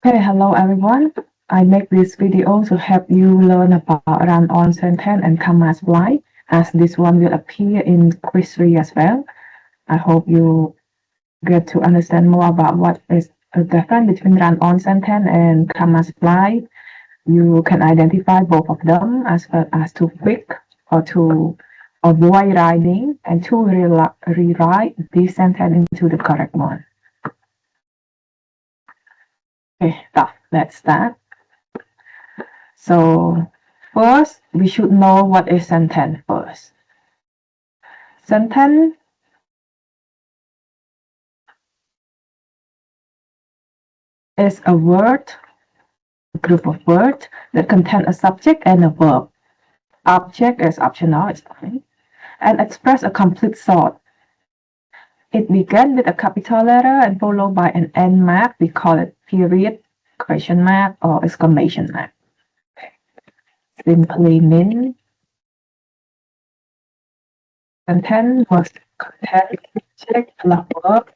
Hey, hello everyone. I make this video to help you learn about run-on sentence and comma supply, as this one will appear in quiz 3 as well. I hope you get to understand more about what is the difference between run-on sentence and comma supply. You can identify both of them as well as to quick or to avoid writing and to rewrite this sentence into the correct one. Okay, let's start. So first, we should know what is sentence first. Sentence is a word, a group of words that contain a subject and a verb. Object is optional, it's fine, and express a complete thought. It begins with a capital letter and followed by an end mark. We call it period, question mark, or exclamation mark. Simply means sentence must contain subject plus verb.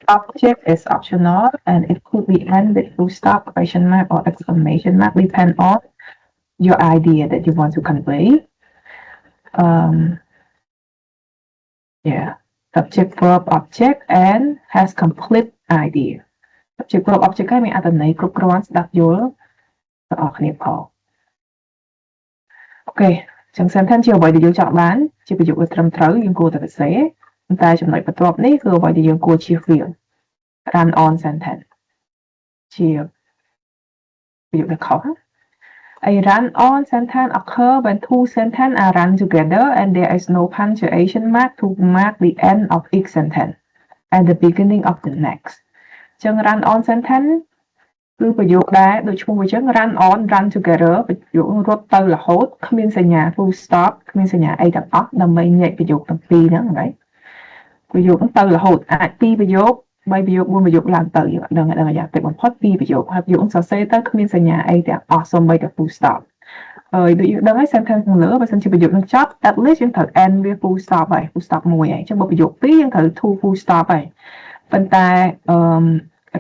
Object is optional and it could be end with full stop, question mark, or exclamation mark, depend on your idea that you want to convey. Yeah, subject, verb, object, and has complete idea. Subject, verb, object ហ្នឹងមានអត្ថន័យគ្រប់គ្រាន់ស្ដាប់យល់ទាំងអស់គ្នាផងអូខេចឹង sentence ជាអ្វីដែលយើងចង់បានជាប្រយោគដែលត្រឹមត្រូវយើងគួរតែសរសេរប៉ុន្តែចំណុចបន្ទាប់នេះគឺអ្វីដែលយើងគួរជៀសវាង run on sentence ជាប្រយោគដែលខុស A run-on sentence occurs when two sentences are run together and there is no punctuation mark to mark the end of each sentence and the beginning of the next. ចឹង run-on sentence គឺប្រយោគដែរដូចឈ្មោះវាចឹង run on run together ប្រយោគរត់ទៅរហូតគ្មានសញ្ញា full stop គ្មានសញ្ញាអីទាំងអស់ដើម្បីញែកប្រយោគទាំងពីរហ្នឹងហ្នឹងប្រយោគហ្នឹងទៅរហូតអាចពីរប្រយោគ3ប្រយោគ4ប្រយោគឡើងទៅយើងដឹងរយៈពេលបំផុត2ប្រយោគហើយប្រយោគហ្នឹងសរសេរទៅគ្មានសញ្ញាអីទាំងអស់សូម្បីតែ full stop ហើយដូចយើងដឹងហើយ sentence ខាងលើបើសិនជាប្រយោគហ្នឹងចប់ at least យើងត្រូវ end វា full stop ហើយ full stop មួយហើយអញ្ចឹងបើប្រយោគ2យើងត្រូវ two full stop ហើយប៉ុន្តែ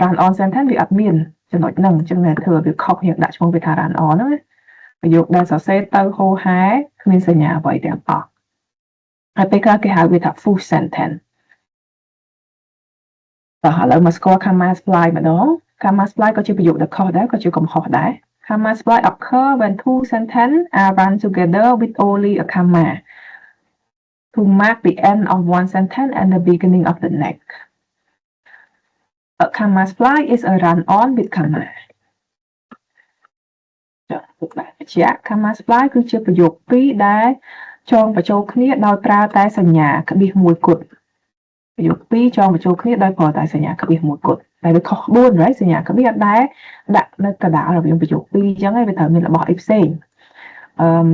run on sentence វាអត់មានចំណុចហ្នឹងអញ្ចឹងតែធ្វើវាខុសយើងដាក់ឈ្មោះវាថា run on ហ្នឹងប្រយោគដែលសរសេរទៅហូរហែគ្មានសញ្ញាអ្វីទាំងអស់ហើយពេលខ្លះគេហៅវាថា full sentence ឥឡូវមកស្គាល់ comma supply ម្ដង comma supply ក៏ជាប្រយោគដែលខុសដែរក៏ជាកំហុសដែរ comma supply occur when two sentences are run together with only a comma to mark the end of one sentence and the beginning of the next. A comma supply is a run-on with comma. ចា៎ទុកដាក់បញ្ជាក់ comma supply គឺជាប្រយោគពីរដែលចងបញ្ចូលគ្នាដោយប្រើតែសញ្ញាក្បៀសមួយគត់ប្រយោគពីរចងបញ្ចូលគ្នាដោយប្រើតែសញ្ញាក្បៀសមួយគត់តែវាខុសក្បួនហើយសញ្ញាក្បៀសអត់ដែរដាក់នៅកណ្ដាលរវាងប្រយោគពីរអញ្ចឹងហើយវាត្រូវមានរបស់អីផ្សេង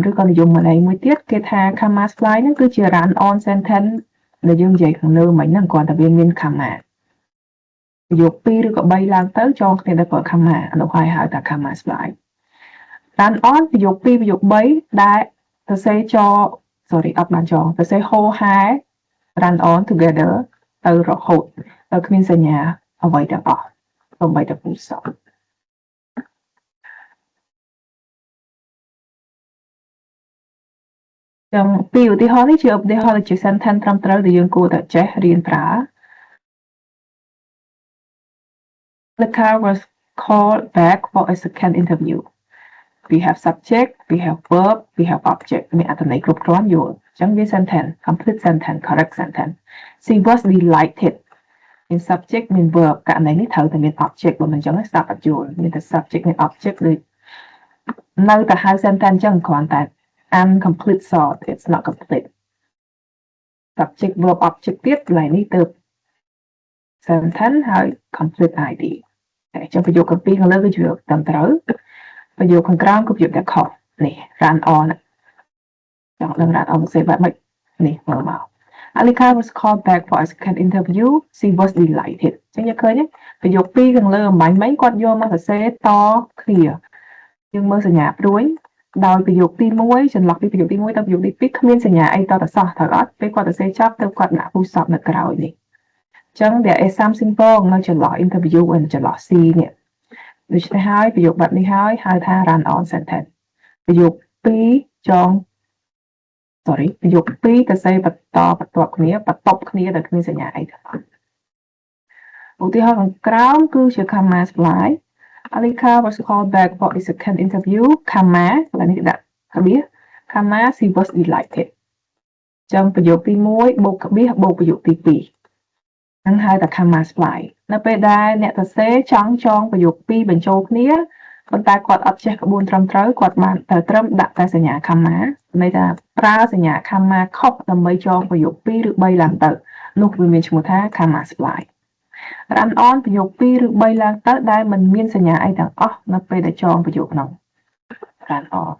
ឬក៏និយមន័យមួយទៀតគេថា comma supply ហ្នឹងគឺជា run on sentence ដែលយើងនិយាយខាងលើមិញហ្នឹងគ្រាន់តែវាមាន comma ប្រយោគ2ឬក៏3ឡើងទៅចងគ្នាដោយប្រើ comma នោះហើយហៅថា comma supply run on ប្រយោគ2ប្រយោគ3ដែលសរសេរចអត់បានចងសរសេរហូរហែ run on together ទៅរហូតទៅគ្មានសញ្ញាអ្វីទាំងអស់សូម្បីតែ full stop ចឹងពីឧទាហរណ៍នេះជាឧទាហរណ៍ជា sentence ត្រឹមត្រូវដែលយើងគួរតែចេះរៀនប្រើ The car was called back for a second interview. We have subject, we have verb, we have object មានអត្ថន័យគ្រប់គ្រាន់យល់អញ្ចឹងវា sentence complete sentence correct sentence. She was delighted. មាន subject មាន verb ករណីនេះត្រូវតែមាន object បើមិនអញ្ចឹងស្ដាប់អត់យល់មានតែ subject មាន object ដូចនៅតែហៅ sentence អញ្ចឹងគ្រាន់តែ incomplete thought it's not complete subject verb object ទៀតកន្លែងនេះទៅ sentence ហើយ complete idea អញ្ចឹងប្រយោគពីរខាងលើគឺជាត្រឹមត្រូវប្រយោគខាងក្រោមគឺប្រយោគដែលខុសនេះ run on ចង់ដឹង run on ផ្សេងបែបម៉េចនេះមើលមក Alika was called back for a second interview she was delighted អញ្ចឹងយើងឃើញប្រយោគពីរខាងលើអំបញ្ញមិញគាត់យកមកសរសេរតគ្នាយើងមើលសញ្ញាព្រួយដោយប្រយោគទី1ចន្លោះពីប្រយោគទី1ទៅប្រយោគទី2គ្មានសញ្ញាអីតទៅសោះត្រូវអត់ពេលគាត់សរសេរចប់ទៅគាត់ដាក់ full stop នៅក្រោយនេះចឹង there is something wrong នៅចន្លោះ interview and ចន្លោះ C នេះ ដូច្នេះហើយប្រយោគបែបនេះហើយហៅថា run on sentence ប្រយោគ2ចង sorry ប្រយោគ2ទៅសេបន្តបន្ទាប់គ្នាបន្ទប់គ្នាដោយគ្មានសញ្ញាអីទាំងអស់ឧទាហរណ៍ខាងក្រោមគឺជា comma supply Alika was called back for the second interview comma កន្លែងនេះដាក់ក្បៀស comma she was delighted ចឹងប្រយោគទី1បូកក្បៀសបូកប្រយោគទី2នឹងហៅថា comma supply នៅពេលដែលអ្នកសរសេរចង់ចងប្រយោគ2បញ្ចូលគ្នាប៉ុន្តែគាត់អត់ចេះក្បួនត្រឹមត្រូវគាត់បានត្រឹមដាក់តែសញ្ញា comma ន័យថាប្រើសញ្ញា comma ខុសដើម្បីចងប្រយោគ2ឬ3ឡើងទៅនោះវាមានឈ្មោះថា comma supply run on ប្រយោគ2ឬ3ឡើងទៅដែលមិនមានសញ្ញាអីទាំងអស់នៅពេលដែលចងប្រយោគនោះ run on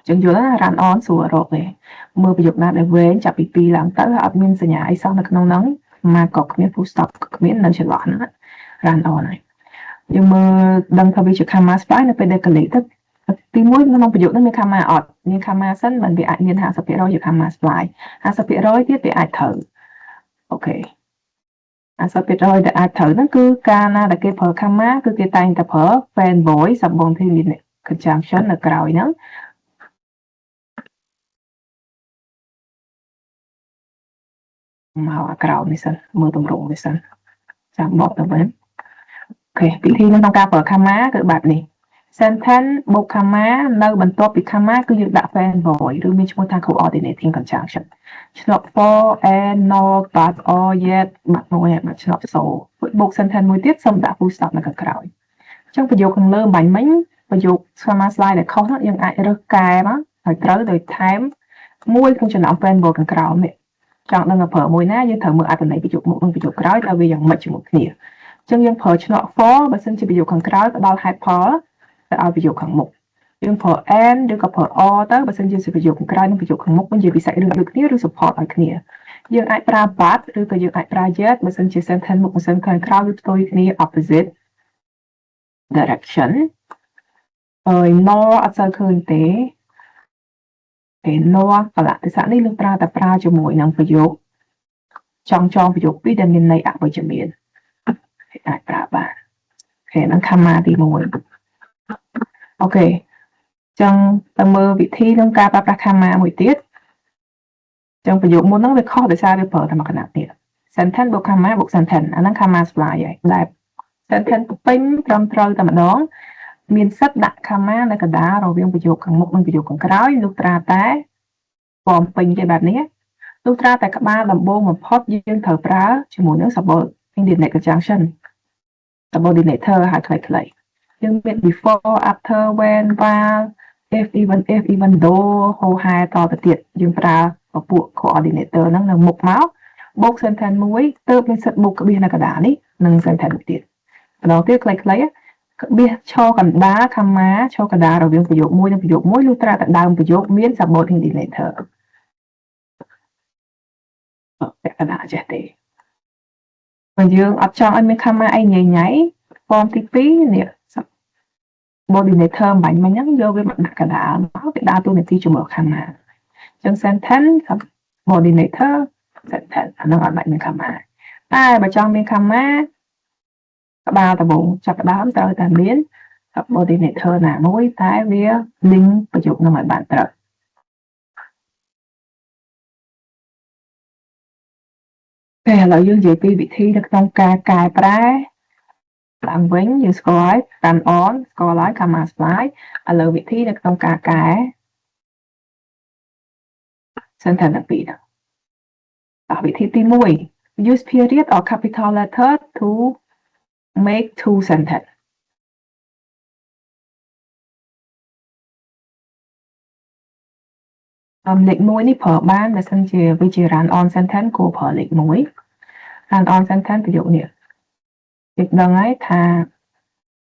ចឹងយល់ណា run on ស្រួលរកទេមើលប្រយោគណាដែលវែងចាប់ពី2ឡើងទៅហើយអត់មានសញ្ញាអីសោះនៅក្នុងហ្នឹងមកក៏គ្មាន full stop ក៏គ្មាននៅចន្លោះហ្នឹង run on ហើយយើងមើលដឹងថាវាជា comma supply នៅពេលដែលកលេសទៅទី1ក្នុងប្រយោគនេះមាន comma អត់មាន comma សិនមិនវាអាចមាន 50% ជា comma supply 50% ទៀតវាអាចត្រូវអូខេ50%ដែលអាចត្រូវហ្នឹងគឺកាលណាដែលគេប្រើ comma គឺគេតែងតែប្រើ fan voice subordinate conjunction នៅក្រោយហ្នឹងមកក្រោមនេះសិនមើលទម្រង់នេះសិនចាំបកទៅវិញអូខេវិធីក្នុងការប្រើ comma គឺបែបនេះ sentence បូក comma នៅបន្ទាប់ពី comma គឺយើងដាក់ fan voice ឬមានឈ្មោះថា coordinating conjunction ឆ្នុក for and nor but or yet បាត់មួយហើយឆ្នុក so បូក sentence មួយទៀតសូមដាក់ full stop នៅខាងក្រោយអញ្ចឹងប្រយោគខាងលើបាញ់មិញប្រយោគ comma slide ដែលខុសហ្នឹងយើងអាចរើសកែមកឲ្យត្រូវដោយថែមមួយក្នុងចំណោម fan voice ខាងក្រោមនេះចង់ដឹងថាប្រើមួយណាយើងត្រូវមើលអត្ថន័យប្រយោគមុខនិងប្រយោគក្រោយតើវាយ៉ាងម៉េចជាមួយគ្នាអញ្ចឹងយើងប្រើឆ្នោត for បើសិនជាប្រយោគខាងក្រោយផ្ដល់ហេតុផលទៅឲ្យប្រយោគខាងមុខយើងប្រើ and ឬក៏ប្រើ or ទៅបើសិនជាប្រយោគខាងក្រោយនិងប្រយោគខាងមុខវិញជាពិសេសរឿងដូចគ្នាឬ support ឲ្យគ្នាយើងអាចប្រើ but ឬក៏យើងអាចប្រើ yet បើសិនជា sentence មុខសិនខាងក្រោយវាផ្ទុយគ្នា opposite direction nor អត់សូវឃើញទេnor កលៈទេសៈនេះយើងប្រើជាមួយនឹងប្រយោគចងប្រយោគ2ដែលមានន័យអវិជ្ជមានអាចប្រើបានអូខេហ្នឹង comma ទី1អូខេចឹងទៅមើលវិធីក្នុងការប្រើប្រាស់ comma មួយទៀតចឹងប្រយោគមុនហ្នឹងវាខុសដោយសារវាប្រើតែមួយគណៈទៀត sentence បូក comma បូក sentence អាហ្នឹង comma supply ហើយដែល sentence ពេញត្រឹមត្រូវតែម្ដងមានសិទ្ធិដាក់ comma នៅកណ្ដាលរវាងប្រយោគខាងមុខនិងប្រយោគខាងក្រោយលុះត្រាតែពំពេញទេបែបនេះលុះត្រាតែក្បាលដំបូងបំផុតយើងត្រូវប្រើជាមួយនឹង subordinate conjunction subordinator ហើយខ្លីៗយើងមាន before after when while if even though ហូហែតទៅទៀតយើងប្រើពួក coordinator ហ្នឹងនៅមុខមកបូក sentence មួយទើបមានសិទ្ធិបូកក្បៀសនៅកណ្ដាលនេះនិង sentence មួយទៀតម្ដងទៀតខ្លីៗក្បៀសឈរកណ្ដាល comma ឈរកណ្ដាលរវាងប្រយោគមួយនិងប្រយោគមួយលុះត្រាតែដើមប្រយោគមាន subordinator ពាក់កណ្ដាលចេះទេបើយើងអត់ចង់ឲ្យមាន comma អីញ៉ៃញ៉ៃហ្វមទី2នេះ subordinator បាញ់មិញហ្នឹងយកវាមកដាក់កណ្ដាលមកវាដើរតួនាទីជាមួយ comma អញ្ចឹង sentence subordinator sentence អាហ្នឹងអត់បាច់មាន comma តែបើចង់មាន comma ក្បាលដំបូងចាប់ផ្ដើមត្រូវតែមាន subordinator ណាមួយតែវា link ប្រយោគនឹងឲ្យបានត្រូវតែឥឡូវយើងនិយាយពីវិធីនៅក្នុងការកែប្រែឡើងវិញយើងស្គាល់ហើយ run on ស្គាល់ហើយ comma supply ឥឡូវវិធីនៅក្នុងការកែ sentence ទាំងពីរហ្នឹងវិធីទី1 use period or capital letter to make two sentence លេខ1នេះប្រើបានបើសិនជាវាជា run on sentence គួរប្រើលេខ1 run on sentence ប្រយោគនេះយើងដឹងហើយថា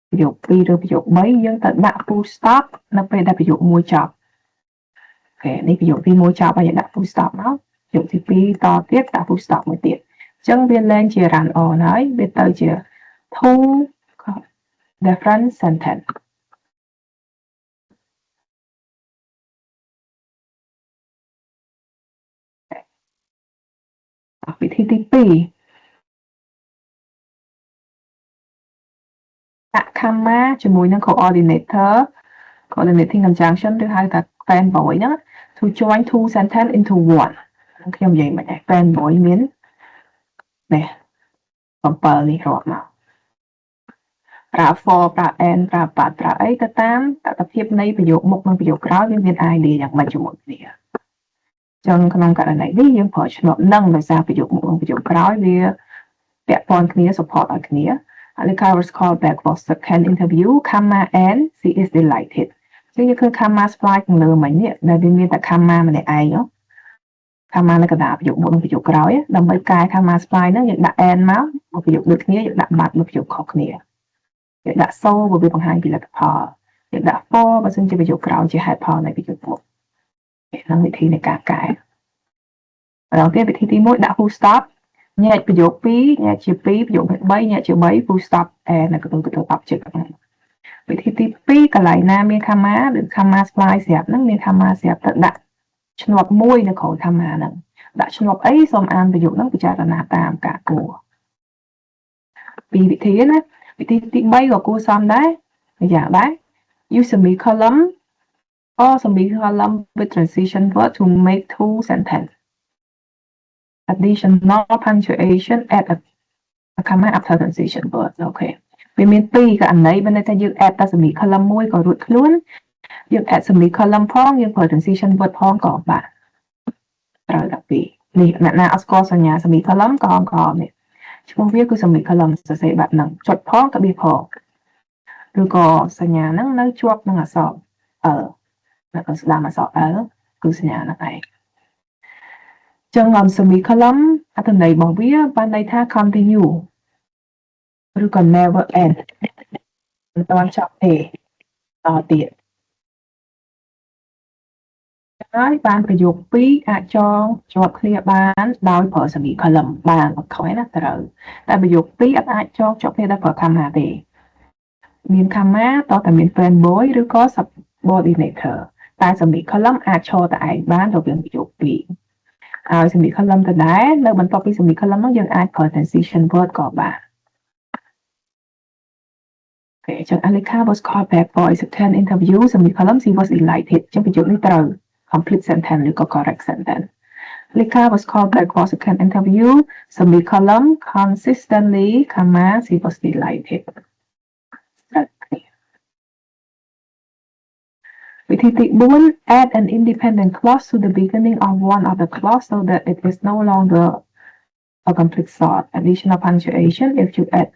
ប្រយោគ2ឬប្រយោគ3យើងត្រូវដាក់ full stop នៅពេលដែលប្រយោគ1ចប់អូខេនេះប្រយោគទី1ចប់ហើយយើងដាក់ full stop មកប្រយោគទី2តទៀតដាក់ full stop មួយទៀតអញ្ចឹងវាលែងជា run on ហើយវាទៅជា two different sentence វិធីទី2ដាក់ comma ជាមួយនឹង coordinating conjunction ឬហៅថា fanboy ហ្នឹង to join two sentence into one ខ្ញុំនិយាយមិនដែរ fanboy មាននេះ7នេះរាប់មកប្រើ for ប្រើ and ប្រើ but ប្រើអីទៅតាមតថភាពនៃប្រយោគមុខនិងប្រយោគក្រោយវាមាន idea យ៉ាងម៉េចជាមួយគ្នាចឹងក្នុងករណីនេះយើងប្រើឈ្នាប់នឹងដោយសារប្រយោគមុខនិងប្រយោគក្រោយវាពាក់ព័ន្ធគ្នា support ឲ្យគ្នា Alika was called back for second interview comma and she is delighted ចឹងយើងឃើញ comma supply ខាងលើមិញនេះដែលវាមានតែ comma ម្នាក់ឯង comma នៅកណ្ដាលប្រយោគមុខនិងប្រយោគក្រោយដើម្បីកែ comma supply ហ្នឹងយើងដាក់ and មកប្រយោគដូចគ្នាយើងដាក់ but មកប្រយោគខុសគ្នាយើងដាក់ so បើវាបង្ហាញពីលទ្ធផលយើងដាក់ for បើសិនជាប្រយោគក្រោយជាហេតុផលនៃប្រយោគមុខក្នុងវិធីនៃការកែម្ដងទៀតវិធីទី1ដាក់ full stop ញែកប្រយោគ2ញែកជា2ប្រយោគ3ញែកជា3 full stop and នៅក្នុង object វិធីទី2កន្លែងណាមាន comma ឬ comma supply ស្រាប់ហ្នឹងមាន comma ស្រាប់ទៅដាក់ឈ្នាប់មួយនៅក្រោយ comma ហ្នឹងដាក់ឈ្នាប់អីសូមអានប្រយោគហ្នឹងពិចារណាតាមការគួរពីរវិធីណាវិធីទី3ក៏គួរសមដែរយ៉ាងដែរ use semicolon or semicolon with transition word to make two sentence additional punctuation add a comma after transition word អូខេវាមាន2ករណីបើន័យថាយើង add តែ semicolon មួយក៏រួចខ្លួនយើង add semicolon ផងយើងប្រើ transition word ផងក៏បានត្រូវតែពីរនេះអ្នកណាអត់ស្គាល់សញ្ញា semicolon ក៏អង្គនេះឈ្មោះវាគឺ semicolon សរសេរបែបហ្នឹងចុចផងកាបៀសផងឬក៏សញ្ញាហ្នឹងនៅជាប់នឹងអក្សរ L នៅក្នុងស្ដាំអក្សរ L គឺសញ្ញាហ្នឹងឯងចឹង semicolon អត្ថន័យរបស់វាបានន័យថា continue ឬក៏ never end មិនតាន់ចប់ទេតទៀតហើយបានប្រយោគ2អាចចងជាប់គ្នាបានដោយប្រើ semicolon បានអត់ខុសណាត្រូវតែប្រយោគ2អត់អាចចងជាប់គ្នាដោយប្រើ comma ទេមាន comma តោះតែមាន fanboy ឬក៏ subordinator តែ semicolon អាចឈរតែឯងបានរវាងប្រយោគ2ហើយ semicolon ដដែលនៅបន្ទាប់ពី semicolon នោះយើងអាចប្រើ transition word ក៏បានOkay, so Alika was called back for a second interview. Semicolon, she was delighted. ចឹងប្រយោគនេះត្រូវ complete sentence ឬក៏ correct sentence. Alika was called back for second interview. Semicolon, consistently, comma, she was delighted. Okay. វិធីទី4 add an independent clause to the beginning of one of the clause so that it is no longer a complete thought. Additional punctuation if you add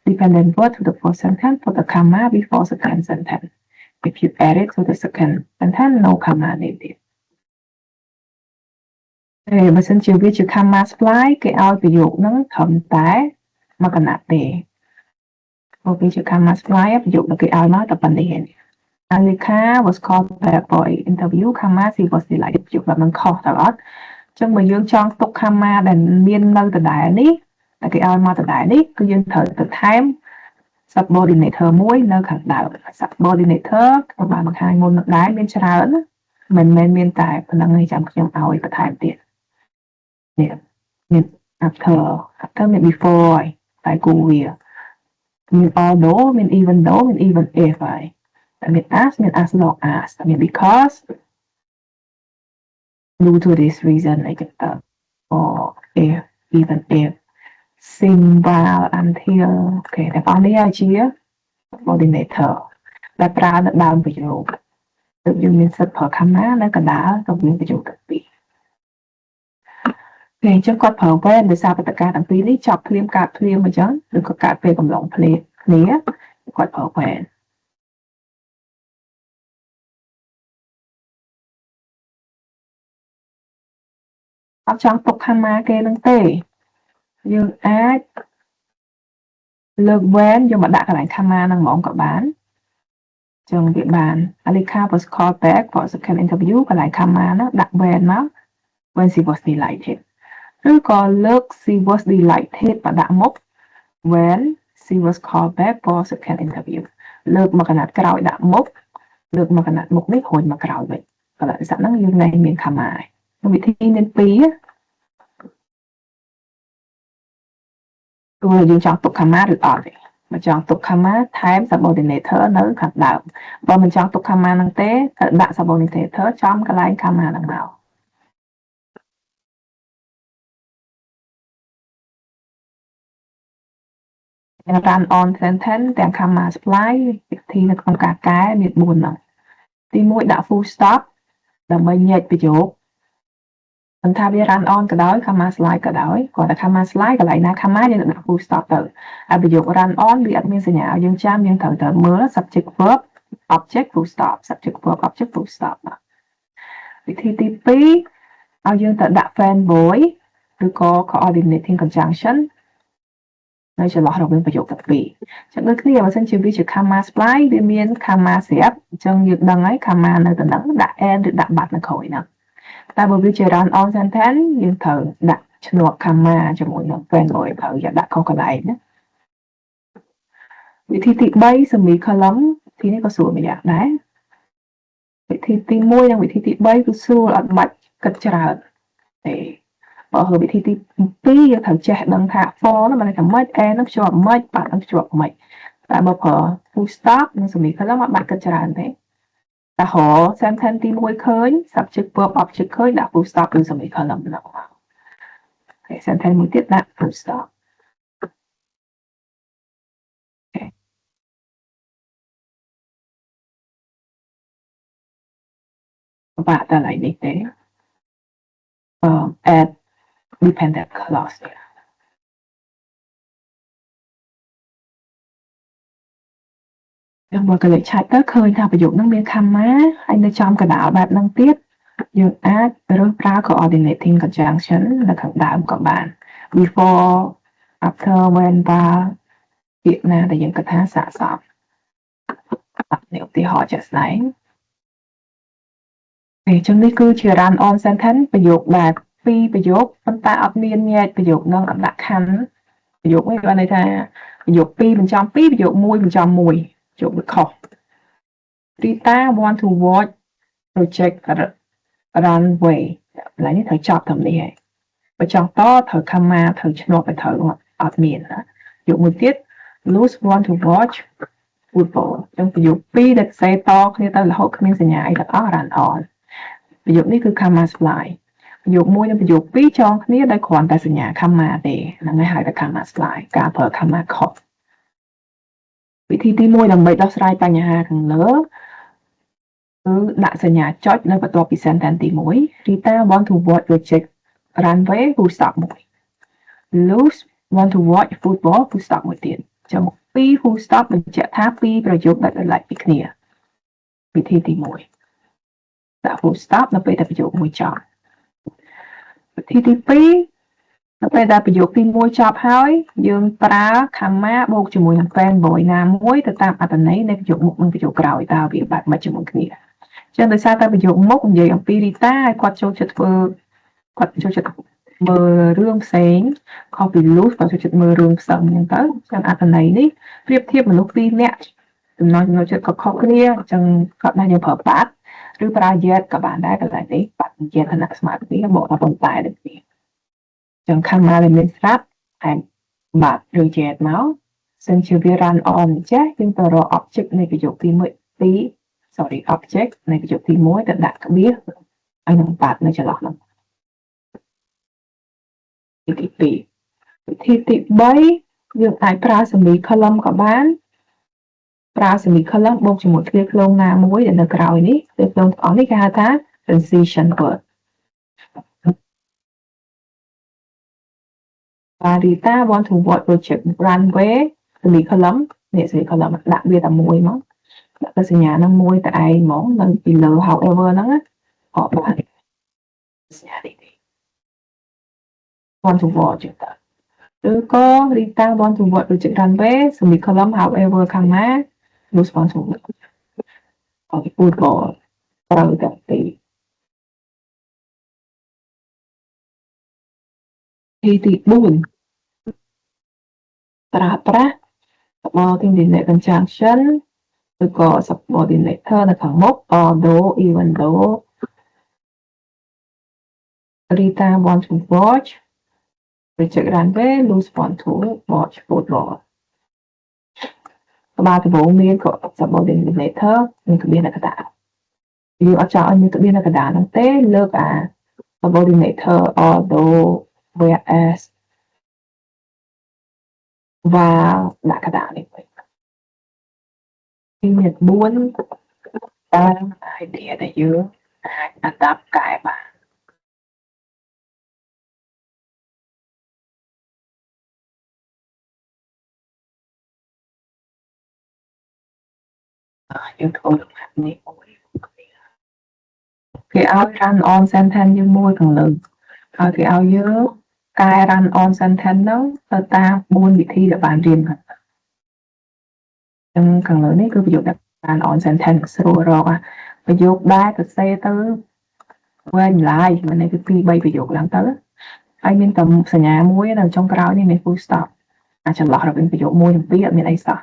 dependent word to the first sentence, put a comma before second sentence. If you add it to the second sentence, no comma needed. បើសិនជាវាជា comma supply គេឲ្យប្រយោគហ្នឹងត្រឹមតែមួយគណៈទេបើវាជា comma supply ប្រយោគដែលគេឲ្យមកតែប៉ុណ្្នេះឯង Alika was called back for an interview, comma, she was delighted ប្រយោគแบบហ្នឹងខុសទៅអត់អញ្ចឹងបើយើងចង់ទុក comma ដែលមាននៅដដែលនេះតែគេឲ្យមកដដែលនេះគឺយើងត្រូវទៅថែម subordinator មួយនៅខាងដើម subordinator ខ្ញុំបានបង្ហាញមុនដែរមានច្រើនមិនមែនមានតែប៉ុណ្្នឹងទេចាំខ្ញុំឲ្យបន្ថែមទៀតនេះមាន after មាន before ហើយតែគូវាមាន although មាន even though មាន even if ហើយតែមាន as long as តែមាន because due to this reason អីចឹងទៅ or if even if sing while until អូខេតែបងនេះជា subordinator ដែលប្រើនៅដើមប្រយោគទើបយើងមានសិទ្ធិប្រើ comma នៅកណ្ដាលទៅមានប្រយោគទាំងពីរអញ្ចឹងគាត់ប្រើ when ដោយសារបទការទាំងពីរនេះចប់ភ្លាមកើតភ្លាមអញ្ចឹងឬក៏កើតពេលកំឡុងភ្លាមគ្នាគាត់ប្រើ when អត់ចង់ទុក comma គេនឹងទេយើងអាចលើក when យកមកដាក់កន្លែង comma ហ្នឹងហ្មងក៏បានចឹងវាបាន Alika was called back for second interview កន្លែង comma ហ្នឹងដាក់ when មក when she was delighted ឬក៏លើក she was delighted មកដាក់មុខ when she was called back for second interview លើកមកកណាត់ក្រោយដាក់មុខលើកមកកណាត់មុខនេះរួចមកក្រោយវិញកន្លែងសាក់ហ្នឹងយើងលែងមាន comma ហើយវិធីមាន2 ព្រោះយើងចង់ទុក comma ឬអត់ទេបើចង់ទុក comma ថែម subordinator នៅខាងដើមបើមិនចង់ទុក comma ហ្នឹងទេត្រូវដាក់ subordinator ចំកន្លែង comma ហ្នឹងមកrun on sentence ទាំង comma supply វិធីនៅក្នុងការកែមាន4ហ្នឹងទី1ដាក់ full stop ដើម្បីញែកប្រយោគមិនថាវា run on ក៏ដោយ comma slide ក៏ដោយគាត់តែ comma slide កន្លែងណា comma យើងដាក់ full stop ទៅហើយប្រយោគ run on វាអត់មានសញ្ញាឲ្យយើងចាំយើងត្រូវតែមើល subject verb object full stop subject verb object full stop វិធីទី2ឲ្យយើងទៅដាក់ fanboy ឬក៏ coordinating conjunction នៅចន្លោះរវាងប្រយោគទាំងពីរចឹងដូចគ្នាបើសិនជាវាជា comma supply វាមាន comma ស្រាប់អញ្ចឹងយើងដឹងហើយ comma នៅទៅនឹងដាក់ and ឬដាក់ but នៅក្រោយហ្នឹងតែបើវាជា run on sentence យើងត្រូវដាក់ឈ្នួក comma ជាមួយនឹង fanboy ត្រូវយកដាក់ខុសកន្លែងណាវិធីទី3 semicolon ទីនេះក៏ស្រួលមួយយ៉ាងដែរវិធីទី1និងវិធីទី3គឺស្រួលអត់បាច់គិតច្រើនទេបើវិធីទី2យើងត្រូវចេះដឹងថា for នោះมันថាម៉េច and នោះភ្ជាប់ម៉េច but នោះភ្ជាប់ម៉េចតែបើប្រើ full stop និង semicolon អត់បាច់គិតច្រើនទេតែរក sentence ទី1ឃើញ subject verb object ឃើញដាក់ full stop ឬ semicolon ម្ដងហើយ sentence មួយទៀតដាក់ full stop បាក់តែឡើយនេះទេadd dependent clause យើងមើលកលេចឆាច់ទៅឃើញថាប្រយោគហ្នឹងមាន comma ហើយនៅចំកណ្ដាលបែបហ្នឹងទៀតយើងអាចរើសប្រើ coordinating conjunction នៅខាងដើមក៏បាន before after when បើពាក្យណាដែលយើងគិតថាស័ក្តិសមនេះឧទាហរណ៍ជាក់ស្ដែងអញ្ចឹងនេះគឺជា run on sentence ប្រយោគបែប2ប្រយោគប៉ុន្តែអត់មានញែកប្រយោគហ្នឹងអត់ដាក់ខណ្ឌប្រយោគនេះបានន័យថាប្រយោគ2បញ្ចំ2ប្រយោគ1បញ្ចំ1ប្រយោគវាខុស Rita want to watch project runway កន្លែងនេះត្រូវចប់ត្រឹមនេះហើយបើចង់តត្រូវ comma ត្រូវឈ្នួលទៅត្រូវអត់មានណាប្រយោគមួយទៀត Luz want to watch football អញ្ចឹងប្រយោគ2ដែលផ្សេងតគ្នាទៅរហូតគ្មានសញ្ញាអីទាំងអស់ run on ប្រយោគនេះគឺ comma supply ប្រយោគ1និងប្រយោគ2ចងគ្នាដោយគ្រាន់តែសញ្ញា comma ទេហ្នឹងហើយហៅថា comma supply ការប្រើ comma ខុសវិធីទី1ដើម្បីដោះស្រាយបញ្ហាខាងលើគឺដាក់សញ្ញាចុចនៅបន្ទាប់ពី sentence ទី1 Rita want to watch project runway full stop 1 Luz want to watch football full stop មួយទៀតចាំ2 full stop បញ្ជាក់ថា2ប្រយោគដែលឡែកពីគ្នាវិធីទី1ដាក់ full stop នៅពេលដែលប្រយោគមួយចប់វិធីទី2នៅពេលដែលប្រយោគទី1ចប់ហើយយើងប្រើ comma បូកជាមួយនឹង fanboy ណាមួយទៅតាមអត្ថន័យនៃប្រយោគមុខនិងប្រយោគក្រោយតើវាបែបម៉េចជាមួយគ្នាចឹងដោយសារតែប្រយោគមុខនិយាយអំពី Rita ហើយគាត់ចូលចិត្តមើលរឿងផ្សេងខុសពី Luz គាត់ចូលចិត្តមើលរឿងផ្សេងអញ្ចឹងទៅចឹងអត្ថន័យនេះប្រៀបធៀបមនុស្ស2នាក់ចំណង់ចំណូលចិត្តខុសគ្នាអញ្ចឹងគាត់ថាយើងប្រើបាត់ឬប្រើ yet ក៏បានដែរកន្លែងនេះបាត់យេឋានៈស្មើគ្នាបូកថាប៉ុន្តែដូចនេះចឹង comma ដែលមានស្រាប់ហើយបាត់ឬ yet មកសិនជាវា run on ចេះយើងទៅរក object នៃប្រយោគទី1 object នៃប្រយោគទី1ទៅដាក់ក្បៀសហើយនឹងបាត់នៅចន្លោះនោះវិធីទី2វិធីទី3យើងអាចប្រើ semicolon ក៏បានប្រើ semicolon បូកជាមួយឃ្លាឃ្លោងណាមួយដែលនៅក្រោយនេះឃ្លាឃ្លោងទាំងអស់នេះគេហៅថា transition word Rita want to watch project runway semicolon នេះ semicolon ដាក់វាតែមួយមកដាក់ទៅសញ្ញានឹងមួយតែឯងហ្មងនៅពីលើ however ហ្នឹងអត់បានសញ្ញានេះ want to watch ឬក៏ Rita want to watch project runway semicolon however comma Luz want to watch football ត្រូវតែទីទី4ប្រើប្រាស់ subordinate conjunction ឬក៏ subordinator នៅខាងមុខ although even though Rita want to watch Rồi chữ rắn với loose bond tool bỏ chốt bỏ ba cái bộ miên của subordinator nhưng cái biên là cái đá dù ở cho như cái biên là cái đá nó tế lớp subordinator although whereas và đã cái đá này khi nhật buôn ta idea that you adapt cái mà yêu thôi được hạt này cái áo run on sentence như môi càng lớn cái áo nhớ cái run on sentence đó ta buôn vị thi để bàn riêng càng lớn ấy cứ ví dụ đặt run on sentence rồi rồi ví dụ ba cái xe tới quên lại mình này cái bay ví dụ làm tới ai miền tầm snhà nhà muối là trong cái áo này full stop chẳng lọt được ví dụ môi biết miền ấy sao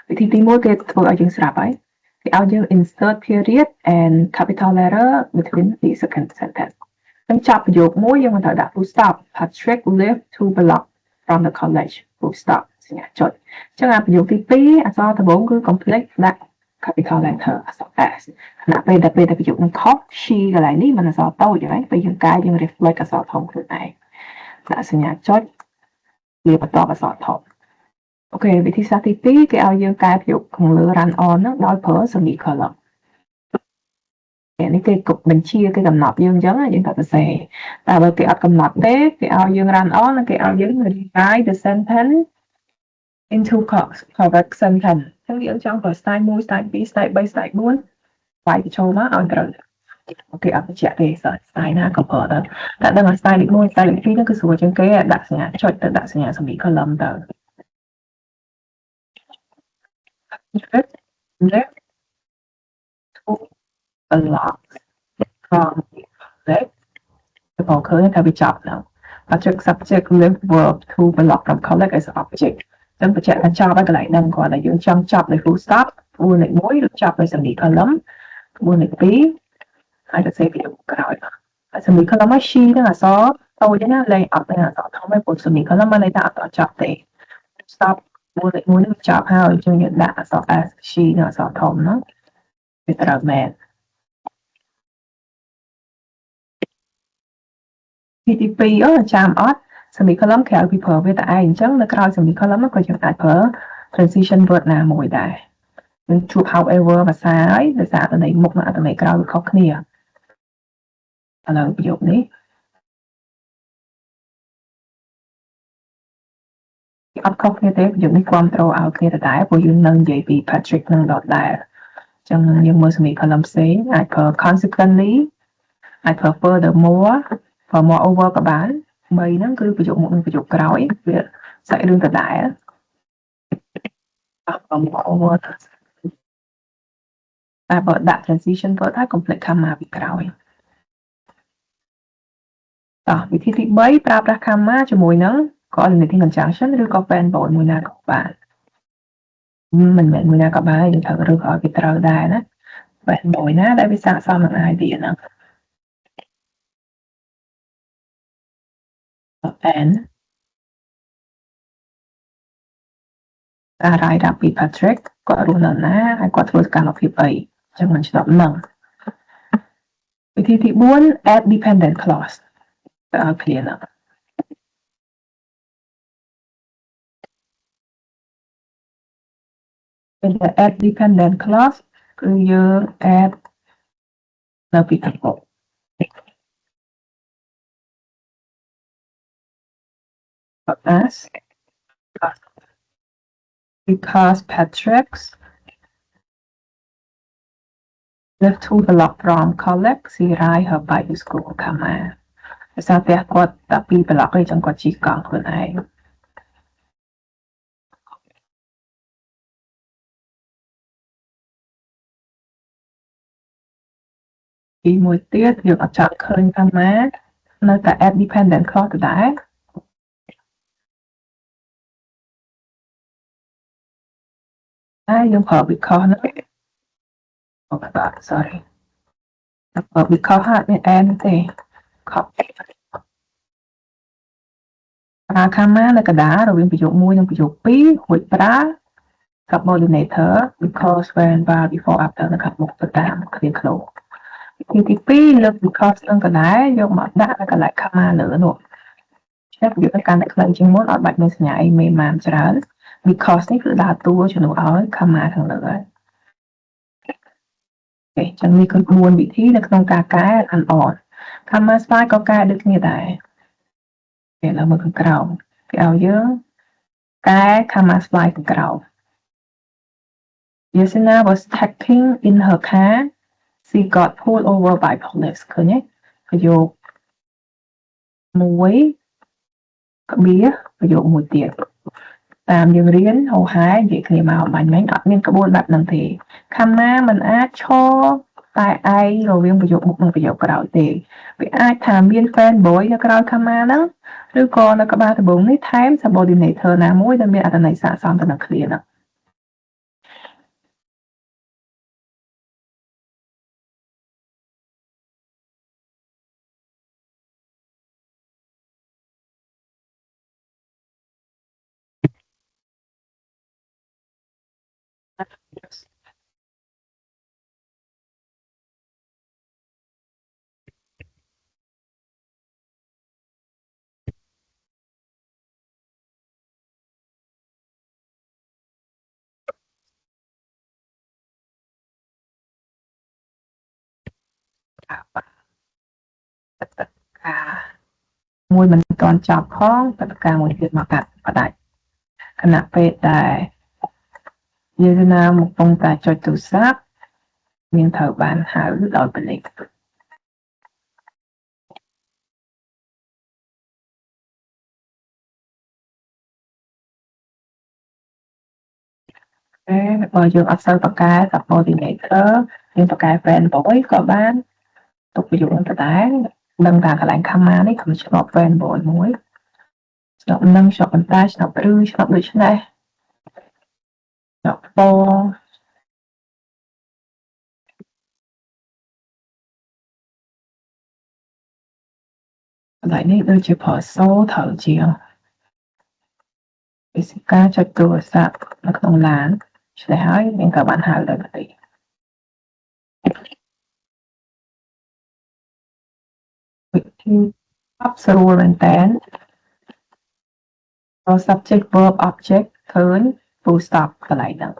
vậy thì tí môi cái thôi ở chương sạp ấy cái áo dương insert period and capital letter between the second sentence trong chập ví dụ môi dương mình thở đã full stop Patrick left to block from the college full stop nhà chốt chẳng hạn ví dụ tí tí do thằng bốn cứ complete that capital letter as nạp đây đặc biệt là ví dụ nó cop she cái này ní mà nó do tao vậy bây giờ cái dương reflect cái do thông cái này đã sinh nhà chốt liệp bắt đầu vào thông ok vậy thì sao tí cái ao dương cái ví dụ còn lựa run on nó đôi phở sẽ bị khờ lầm cái cục mình chia cái cầm nọt dương giống là những cái xe tại vì cái cầm nọt tế cái ao dương run on là cái ao dương người divide the sentence into correct sentenceทั้งnhững trong của style 1 style 2 style 3 style 4 phải cho nó ở cái ok ở cái chạy về style nào có phở đó tại đang là style 1 style 2 nó cứ sửa trên cái đặt nhà chọn đặt nhà sẽ bị khờ lầm đó left to block from left the concurrent have bị chọn nào object subject left verb to block from collect as object trong cái chạy cho cái lại đang gọi là những trong chọn này full stop buôn lại mối được chọn này sẽ bị khờ lắm buôn lại tí hay là sẽ bị cái rồi sẽ bị khờ lắm mà she đó là số tôi đấy là up này là số không phải bộ sẽ bị khờ lắm mà này ta ở chọn để stop buôn lại mối được chọn ha cho những đã số as she là số thông nó bị trở mệt PTP chạm ót semicolon kéo bị phở với tại chẳng là cái semicolon nó có chừng tại phở transition word nào mùi đại nhưng chụp however và sai để xả từ này một là từ này cao khó khăn là ví dụ đấy ấp khó khăn thế ví dụ như quan trâu áo kia là đại của dương nâng dây bị Patrick nâng đọt đại chẳng nhưng mà semicolon xế ai phở consequently ai phở furthermore và moreover các bạn mày nó cứ ví dụ một ví dụ cái sẽ đương từ đại và moreover about that transition với ta complex comma bịក្រោយតោះវិធីទី3ប្រើប្រាស់ comma ជាមួយនឹង coordinating conjunction ឬក៏ parent មួយណាក៏បានមិនមែនមួយណាក៏បានយើងត្រូវរើសឲ្យវាត្រូវដែរណា parent មួយណាដែលវាស័ក្តិសមនឹង idea ហ្នឹង and ការរាយរាប់ពី Patrick គាត់រស់នៅណាហើយគាត់ធ្វើសកម្មភាពអីអញ្ចឹងមិនឆ្លប់នឹងវិធីទី4 add dependent clause ទៅឲ្យ clear ហ្នឹងពេល add dependent clause គឺយើង add នៅពីខាងមុខ as because Patrick's left to block from collect ស៊ីរាយ her bike school ខាងណាដោយសារផ្ទះគាត់តែពីប្លុកឯងចឹងគាត់ជិះកង់ខ្លួនឯងទីមួយទៀតយើងអត់ចាប់ឃើញខាងណានៅតែ add dependent clause ដដែលតែយើងប្រើ because ហ្នឹងអូខេបាទ sorry ប្រើ because អត់មាន and ទេខុស ប្រើ comma នៅកណ្ដាលរវាងប្រយោគ1និងប្រយោគ2រួចប្រើ subordinator because when bar before after នៅខាងមុខទៅតាមគ្រាខ្លីវិធីទី2លើក because នឹងកណ្ដាលយកមកដាក់នៅកន្លែង comma លើនោះឆ្លាតប្រយោគកាន់តែខ្លីជាងមុនអត់បាច់មានសញ្ញាអីមេម៉ានច្រើន because នេះគឺដើរតួជំនួសឲ្យ comma ខាងលើហើយអូខេចឹងនេះគឺ4វិធីនៅក្នុងការកែ run on comma style ក៏កែដូចគ្នាដែរឥឡូវមើលខាងក្រោមគេឲ្យយើងកែ comma style ខាងក្រោម Yasina was taking in her car she got pulled over by police ឃើញទេប្រយោគ1ក្បៀប្រយោគ1ទៀតតាមយើងរៀនហៅហាយនិយាយគ្នាមកបាញ់មិញអត់មានក្បួនបែបហ្នឹងទេ comma មិនអាចឈរតែឯងរវាងប្រយោគមុខនិងប្រយោគក្រោយទេវាអាចថាមាន fan boy នៅក្រោយ comma ហ្នឹងឬក៏នៅក្បាលដំបូងនេះថែម subordinator ណាមួយដែលមានអត្ថន័យស័ក្តិសមទៅនឹងឃ្លាហ្នឹងការមួយមិនទាន់ចប់ផងបដការមួយទៀតមកកាត់បដាច់ខណៈពេលដែលយើងណាមកកំពុងតែចុចទូរស័ព្ទមានត្រូវបានហៅដោយប៉ូលីសបើយើងអត់សូវបកកែ subordinator យើងបកកែ fan boy ក៏បានទុកប្រយោគនឹងដដែលដឹងថាកន្លែង comma នេះគឺឆ្លប់ fan boy មួយឆ្លប់នឹងឆ្លប់បន្តែឆ្លប់ឬឆ្លប់ដូចនេះឆ្លប់ពណ៌កន្លែងនេះដូចជា parcel ត្រូវជាងវិធីការចុចទូរស័ព្ទនៅក្នុងឡានឆ្លេះហើយយើងក៏បានហៅដោយប៉ូលីសវិធីអបស្រួលមែនតើ subject verb object ឃើញ full stop កន្លែងហ្នឹង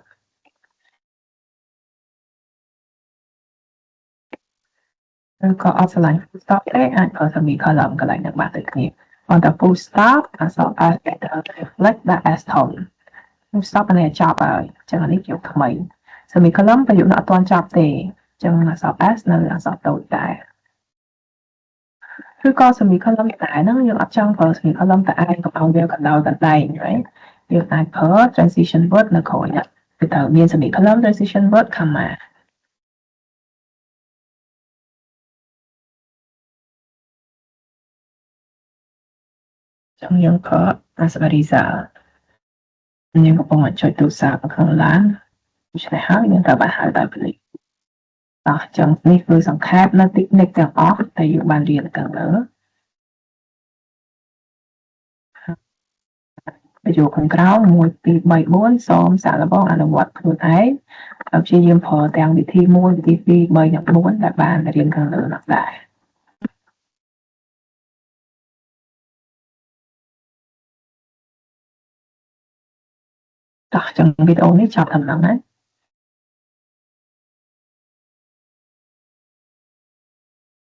ឬក៏អត់ឆ្លាញ់ full stop ទេអាចប្រើ semicolon កន្លែងហ្នឹងបានដូចគ្នាប៉ុន្តែ full stop អក្សរ s ដែល reflect ដាក់ s ធំ full stop នេះចប់ហើយអញ្ចឹងនេះយកថ្មី semicolon ប្រយោគនោះអត់ទាន់ចប់ទេអញ្ចឹងអក្សរ s នៅអក្សរតូចដែរឬក៏ semicolon តែហ្នឹងយើងអត់ចង់ប្រើ semicolon តែឯងកុំឲ្យវាកណ្ដោយកណ្ដែងright យើងអាចប្រើ transition word នៅក្រោយហ្នឹងគឺត្រូវមាន semicolon transition word comma ចឹងយើងប្រើ Asperisa យើងកំពុងចុចទូរស័ព្ទនៅក្នុងឡានដូច្នេះហើយយើងត្រូវបានហៅដោយប៉ូលីសអញ្ចឹងនេះគឺសង្ខេបនៅ technique ទាំងអស់ដែលយើងបានរៀនខាងលើប្រយោគខាងក្រោម1 2 3 4សូមសាកល្បងអនុវត្តខ្លួនឯងហើយព្យាយាមប្រើទាំងវិធី1វិធី2 3និង4ដែលបានរៀនខាងលើនោះដែរតោះចឹងវីដេអូនេះចប់ត្រឹមហ្នឹងណា